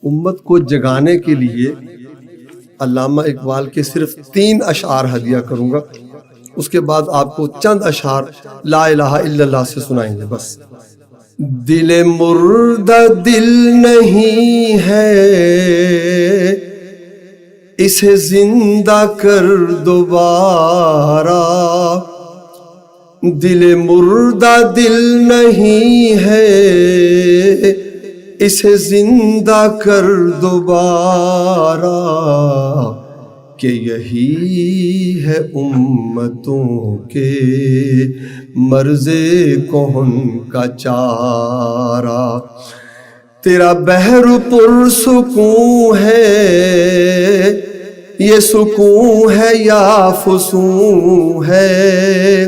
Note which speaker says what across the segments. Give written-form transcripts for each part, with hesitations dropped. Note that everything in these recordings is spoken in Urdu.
Speaker 1: امت کو جگانے کے لیے علامہ اقبال کے صرف 3 اشعار ہدیہ کروں گا، اس کے بعد آپ کو چند اشعار لا الہ الا اللہ سے سنائیں گے بس۔ دل مردہ دل نہیں ہے، اسے زندہ کر دوبارہ، دل مردہ دل نہیں ہے، اسے زندہ کر دوبارہ، کہ یہی ہے امتوں کے مرض کہن کا چارہ۔ تیرا بحر پرسکون ہے، یہ سکون ہے یا فسون ہے،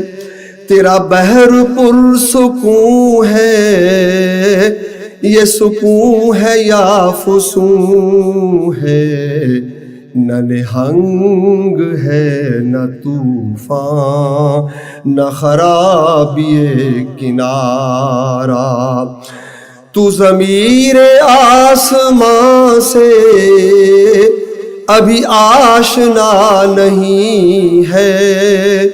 Speaker 1: تیرا بحر پرسکون ہے، یہ سکون ہے یا فسون ہے، نہ نہنگ ہے نہ طوفان نہ خرابی کنارہ، تو ضمیر آسمان سے ابھی آشنا نہیں ہے،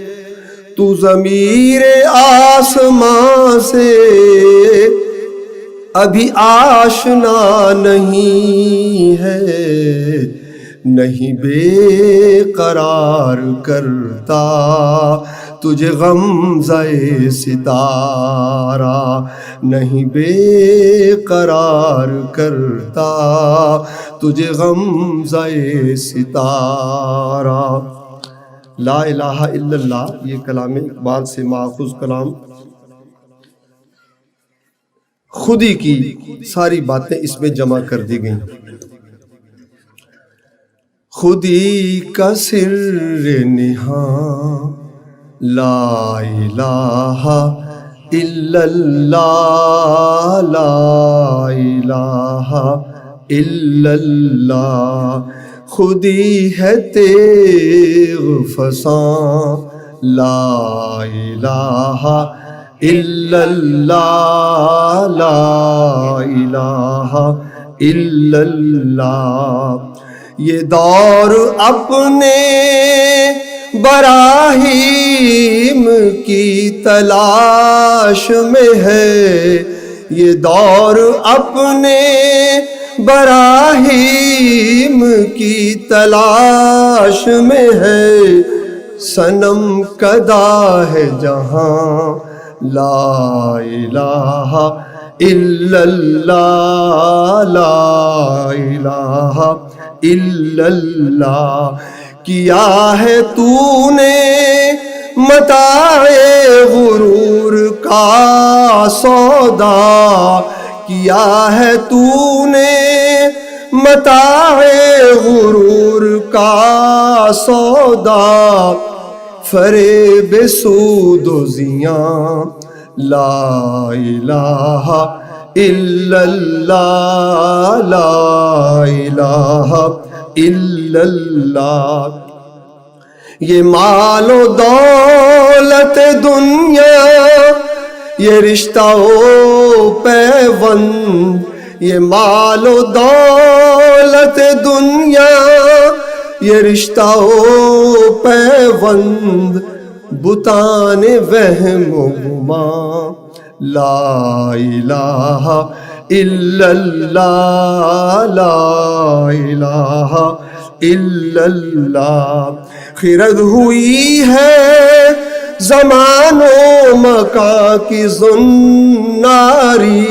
Speaker 1: تو ضمیر آسمان سے ابھی آشنا نہیں ہے، نہیں بے قرار کرتا تجھے غمزہ ستارہ، نہیں بے قرار کرتا تجھے غمزہ ستارہ۔ لا الہ الا اللہ یہ کلام اقبال سے ماخوذ کلام، خودی کی ساری باتیں اس میں جمع کر دی گئیں۔ خودی کا سر نہاں لا الہ الا اللہ، لا الہ الا اللہ، خودی ہے تیغ فساں، لا الہ الا اللہ، لا الہ الا اللہ۔ یہ دور اپنے براہیم کی تلاش میں ہے، یہ دور اپنے براہیم کی تلاش میں ہے، صنم کدا ہے جہاں، لا الہ الا اللہ، لا الہ الا اللہ۔ کیا ہے تو نے متاع غرور کا سودا، کیا ہے تو نے متاع غرور کا سودا، فریب سود و زیاں، لا الہ الا اللہ، لا الہ الا اللہ۔ یہ مال و دولت دنیا، یہ رشتہ و پیوند، یہ مال و دولت دنیا، یہ رشتہ و پیوند، بتان وہم و گمان، لا الہ الا اللہ، لا الہ الا اللہ۔ خرد ہوئی ہے زمان و مکان کی زناری،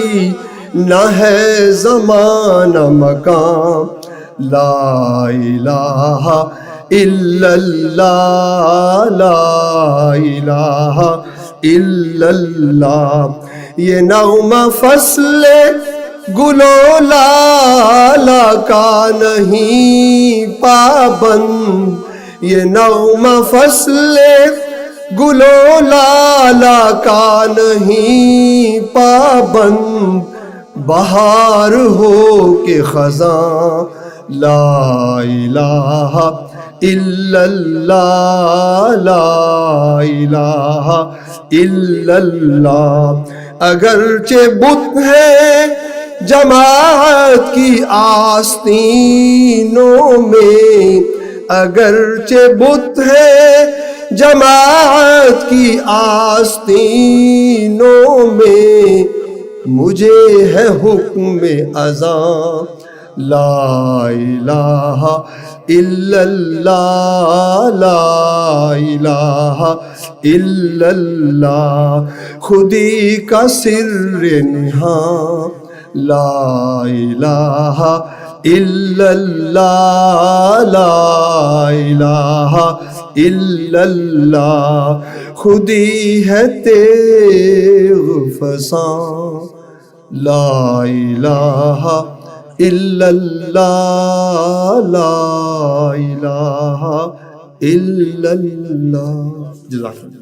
Speaker 1: نہ ہے زمانہ مکان، لا الہ الا اللہ، لا الہ الا اللہ۔ یہ نغمہ فصل گل و لالا کا نہیں پابند، یہ نغمہ فصل گل و لالا کا نہیں پابند، بہار ہو کے خزاں، لا الہ الا اللہ، لا الہ الا اللہ۔ اگرچہ بت ہے جماعت کی آستینوں میں اگرچہ بت ہے، جماعت کی آستینوں میں مجھے ہے حکم اذاں، لا الہ الا اللہ، لا الہ الا اللہ، خودی کا سر نہاں، لا الہ الا اللہ، لا الہ الا اللہ، خودی ہے تیغ فساں، لا الہ الا اللہ، لا الہ الا اللہ۔ جزاک اللہ۔